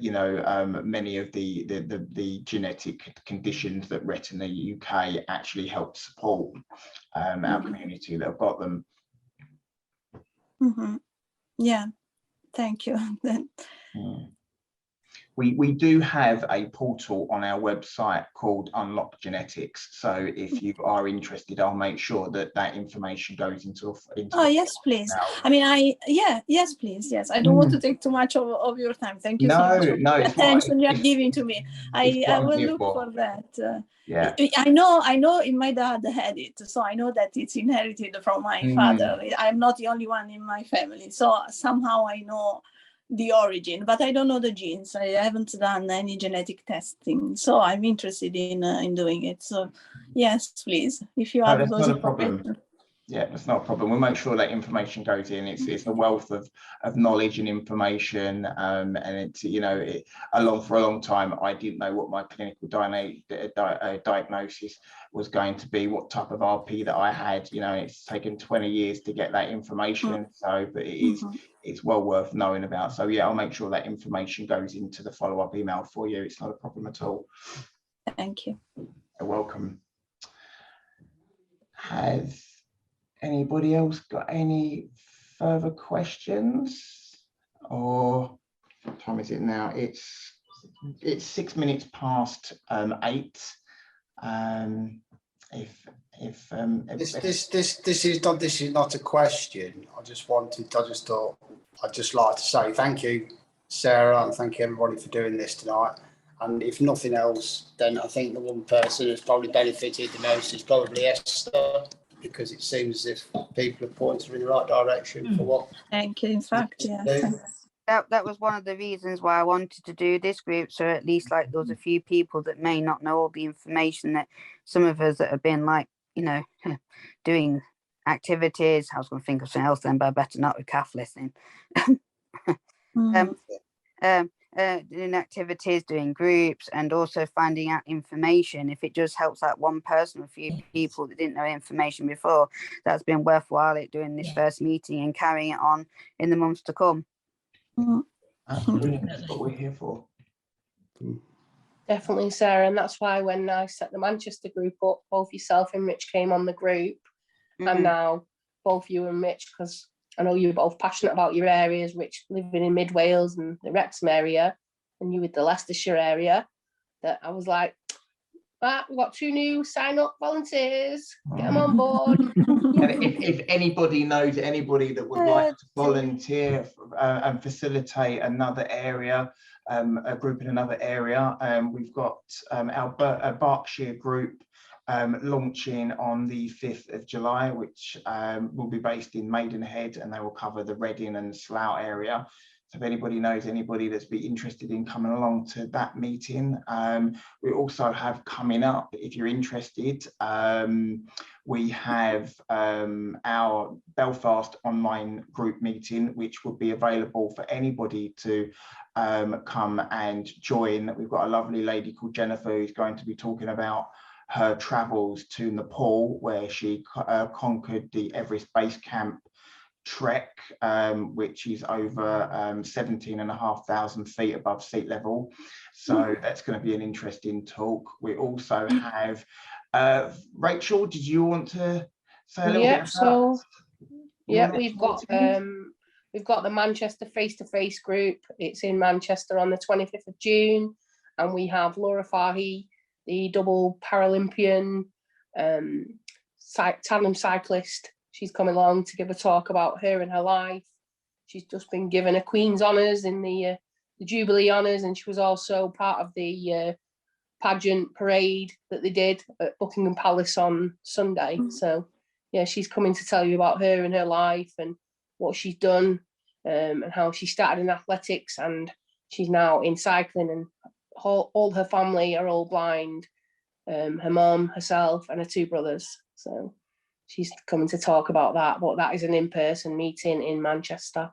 S2: you know, many of the genetic conditions that Retina UK actually help support our community that have got them.
S7: Yeah, thank you.
S2: We do have a portal on our website called Unlock Genetics. So if you are interested, I'll make sure that that information goes into
S7: Oh, yes, please. I mean, yes, please. Yes, I don't want to take too much of your time. Thank you so much for the attention you are giving to me. I will look for that.
S2: Yeah,
S7: I know my dad had it, so I know that it's inherited from my father. I'm not the only one in my family, so somehow I know the origin, but I don't know the genes. I haven't done any genetic testing, so I'm interested in doing it. So yes, please, if you have those information.
S2: Yeah, that's not a problem. We'll make sure that information goes in. It's a wealth of knowledge and information, and it's, you know, for a long time I didn't know what my clinical diagnosis was going to be, what type of RP that I had. You know, it's taken 20 years to get that information, so but it's well worth knowing about. So yeah, I'll make sure that information goes into the follow-up email for you. It's not a problem at all.
S7: Thank you.
S2: You're welcome. Has anybody else got any further questions? Or what time is it now? It's 6 minutes past 8.
S5: This is not a question. I just thought I'd just like to say thank you, Sarah, and thank you everybody for doing this tonight. And if nothing else, then I think the one person who's probably benefited the most is probably Esther, because it seems as if people are pointing her in the right direction for what.
S7: Thank you. In fact, yeah.
S3: That was one of the reasons why I wanted to do this group, so at least like there was a few people that may not know all the information that some of us that have been like, you know, doing activities. I was going to think of something else then, but I better not with Cath listening. Doing activities, doing groups, and also finding out information. If it just helps out one person, a few people that didn't know information before, that's been worthwhile it doing this first meeting and carrying it on in the months to come.
S2: Absolutely, that's what we're here for.
S9: Definitely, Sarah, and that's why when I set the Manchester group up, both yourself and Rich came on the group, and now both you and Rich, because I know you're both passionate about your areas, Rich living in Mid Wales and the Wrexham area, and you with the Leicestershire area, that I was like, right, we've got 2 new sign-up volunteers, get them on board.
S2: And if anybody knows anybody that would like to volunteer and facilitate another area, a group in another area, we've got our Berkshire group launching on the 5th of July, which will be based in Maidenhead, and they will cover the Reading and Slough area. So if anybody knows anybody that's be interested in coming along to that meeting, we also have coming up, if you're interested, we have our Belfast online group meeting, which will be available for anybody to come and join. We've got a lovely lady called Jennifer who's going to be talking about her travels to Nepal, where she conquered the Everest Base Camp trek, which is over 17,500 feet above sea level. So that's going to be an interesting talk. We also have Rachel, did you want to say a little bit about?
S9: So yeah, we've got the Manchester face-to-face group. It's in Manchester on the 25th of June, and we have Laura Fahy, the double Paralympian tandem cyclist. She's come along to give a talk about her and her life. She's just been given a Queen's Honours in the Jubilee Honours, and she was also part of the pageant parade that they did at Buckingham Palace on Sunday. So yeah, she's coming to tell you about her and her life and what she's done, and how she started in athletics, and she's now in cycling, and all her family are all blind, her mum, herself, and her 2 brothers. So she's coming to talk about that, but that is an in-person meeting in Manchester.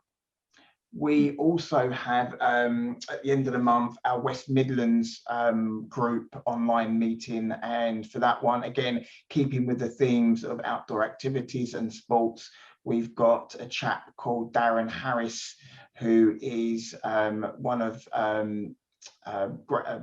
S2: We also have, at the end of the month, our West Midlands group online meeting. And for that one, again, keeping with the themes of outdoor activities and sports, we've got a chap called Darren Harris, who is one of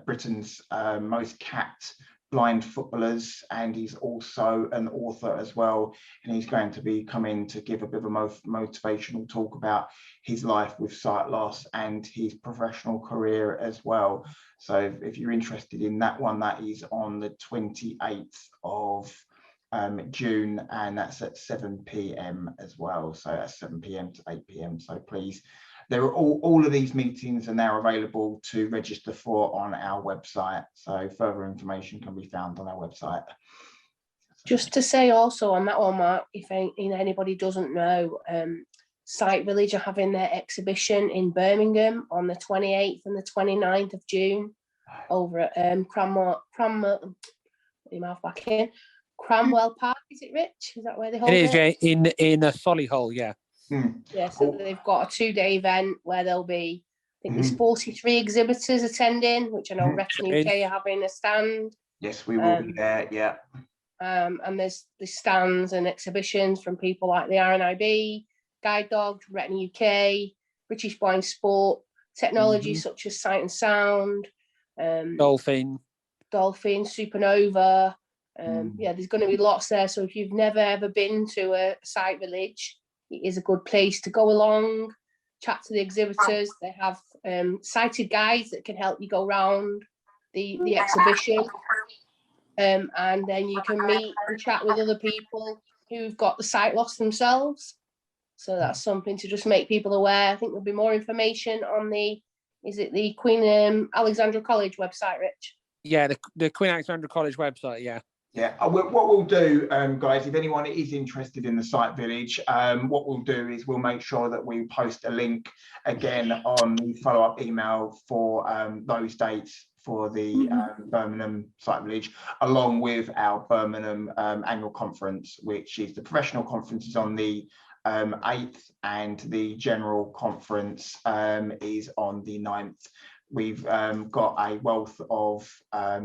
S2: Britain's most capped blind footballers, and he's also an author as well, and he's going to be coming to give a bit of a motivational talk about his life with sight loss and his professional career as well. So if you're interested in that one, that is on the 28th of June, and that's at 7 p.m. as well. So that's 7 p.m. to 8 p.m. So please, there are all of these meetings are now available to register for on our website. So further information can be found on our website.
S9: Just to say also on that one, Mark, if anybody doesn't know, Sight Village are having their exhibition in Birmingham on the 28th and the 29th of June over at Cranwell Park, is it, Rich? Is that where they hold it?
S10: It is, yeah, in Solihull, yeah.
S9: Yeah, so they've got a 2-day event where there'll be, I think there's 43 exhibitors attending, which I know Retina UK are having a stand.
S2: Yes, we will be there, yeah.
S9: And there's the stands and exhibitions from people like the RNIB, Guide Dogs, Retina UK, British Blind Sport, technology such as Sight and Sound,
S10: Dolphin,
S9: Supernova. Yeah, there's going to be lots there. So if you've never ever been to a Sight Village, it is a good place to go along, chat to the exhibitors. They have sighted guides that can help you go around the exhibition. And then you can meet and chat with other people who've got the sight loss themselves. So that's something to just make people aware. I think there'll be more information on the Queen Alexandra College website, Rich?
S10: Yeah, the Queen Alexandra College website, yeah.
S2: Yeah, what we'll do, guys, if anyone is interested in the Sight Village, what we'll do is we'll make sure that we post a link again on the follow-up email for those dates for the Birmingham Sight Village, along with our Birmingham annual conference, which is the professional conference is on the 8th, and the general conference is on the 9th. We've got a wealth of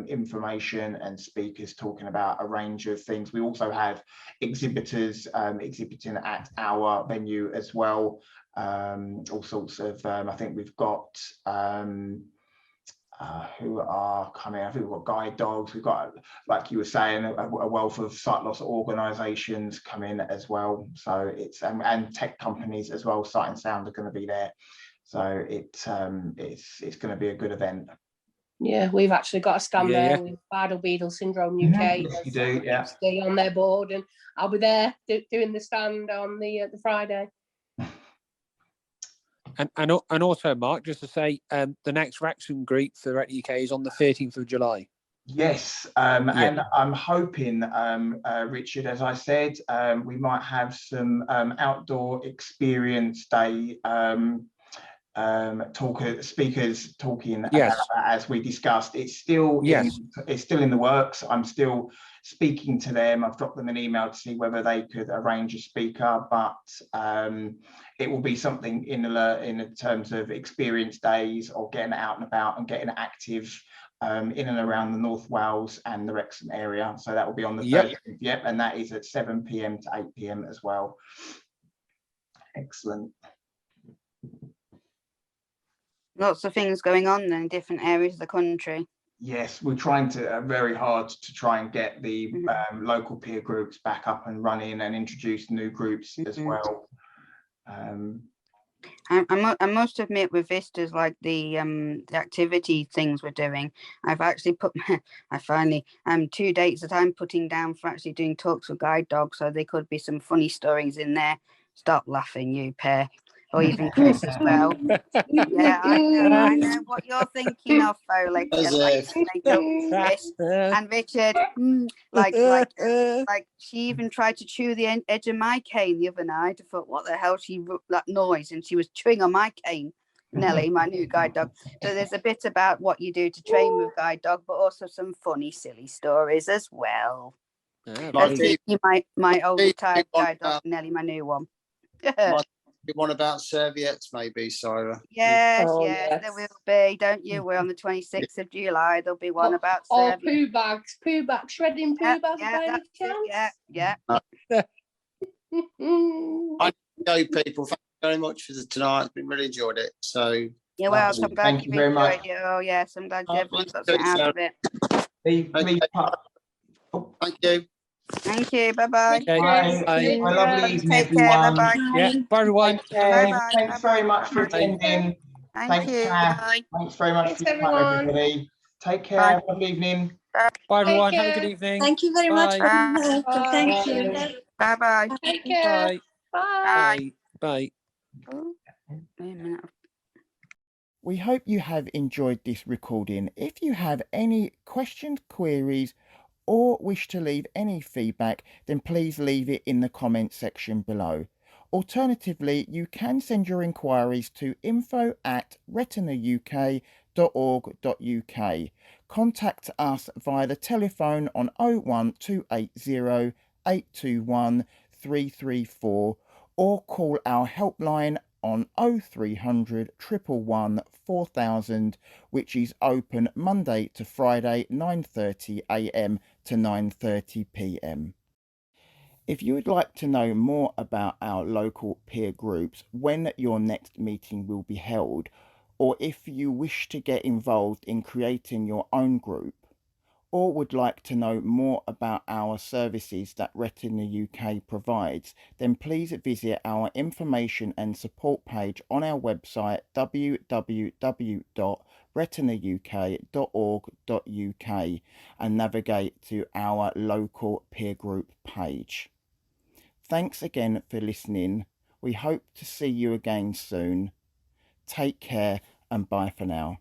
S2: information and speakers talking about a range of things. We also have exhibitors exhibiting at our venue as well. All sorts of, I think we've got who are coming. I think we've got Guide Dogs. We've got, like you were saying, a wealth of sight loss organisations come in as well. So it's and tech companies as well. Sight and Sound are going to be there. So it's going to be a good event.
S9: Yeah, we've actually got a stand there with Bardet-Biedl Syndrome UK.
S2: Yes, you do, yeah.
S9: Stay on their board, and I'll be there doing the stand on the Friday.
S10: And also, Mark, just to say, the next Wrexham group for Retina UK is on the 13th of July.
S2: Yes, and I'm hoping, Richard, as I said, we might have some outdoor experience day speakers talking about that, as we discussed. It's still in the works. I'm still speaking to them. I've dropped them an email to see whether they could arrange a speaker, but it will be something in terms of experience days or getting out and about and getting active in and around the North Wales and the Wrexham area. So that will be on the 13th, and that is at 7 p.m. to 8 p.m. as well. Excellent.
S3: Lots of things going on in different areas of the country.
S2: Yes, we're trying to very hard to try and get the local peer groups back up and running and introduce new groups as well.
S3: I must admit, with Vista's, like the activity things we're doing, I've actually put I finally 2 dates that I'm putting down for actually doing talks with Guide Dogs, so there could be some funny stories in there. Stop laughing, you pair. Or even Chris as well. Yeah, I know what you're thinking of, Foley. And Richard, like she even tried to chew the edge of my cane the other night. I thought, what the hell? That noise, and she was chewing on my cane. Nelly, my new guide dog. So there's a bit about what you do to train with Guide Dog, but also some funny, silly stories as well.
S10: Ah,
S5: Might
S10: very
S5: be,
S3: You my old
S5: Steve,
S3: retired
S5: one
S3: guide dog,
S5: about-
S3: Nelly, my new one.
S5: might be one about serviettes, maybe, Sarah.
S3: Yes,
S9: Oh,
S3: yes, there
S9: yes.
S3: will be. Don't you? We're on the 26th of July. There'll be one about
S9: Or
S3: Serbia.
S9: poo bags, shredding poo bags
S3: Yeah,
S9: by any
S3: that's it. Yeah,
S9: chance?
S3: yeah.
S5: I go, people. Thank you very much for tonight. I've been really enjoyed it. So,
S3: You're
S2: Lovely.
S3: welcome. Glad
S2: Thank
S3: you've
S2: you very much.
S3: enjoyed it. Oh, yes, I'm glad
S5: Oh,
S3: everyone's got
S5: thank
S3: something
S5: you,
S3: out of it.
S2: Please,
S5: Okay.
S2: oh,
S5: thank you.
S3: Thank you. Bye-bye.
S10: Okay.
S2: bye.
S10: Bye.
S2: Have a lovely evening,
S3: Take care.
S2: everyone.
S3: Bye-bye.
S10: Yeah. Bye, everyone.
S2: Take care.
S3: Bye-bye.
S2: Thanks very much for
S10: Bye.
S2: attending.
S3: Thank
S2: Thanks,
S3: you.
S2: Kath.
S3: Bye.
S2: Thanks very much
S9: Thanks,
S2: for your time,
S9: everyone.
S2: everybody. Take care.
S3: Bye.
S2: Have a lovely evening.
S10: Bye, everyone.
S9: Take
S10: Have a good
S9: care.
S10: evening.
S7: Thank you very much
S10: Bye.
S7: for your help.
S9: Bye.
S7: Thank you.
S3: Bye-bye.
S9: Take care.
S10: Bye.
S9: Bye.
S10: Bye. Bye.
S3: Oh, wait a minute.
S1: We hope you have enjoyed this recording. If you have any questions, queries, or wish to leave any feedback, then please leave it in the comment section below. Alternatively, you can send your inquiries to info@retinauk.org.uk. Contact us via the telephone on 01280 821 334 or call our helpline on 0300 111 4000, which is open Monday to Friday 9:30 a.m. to 9:30 p.m. If you would like to know more about our local peer groups, when your next meeting will be held, or if you wish to get involved in creating your own group, or would like to know more about our services that Retina UK provides, then please visit our information and support page on our website www.retinauk.org.uk and navigate to our local peer group page. Thanks again for listening. We hope to see you again soon. Take care and bye for now.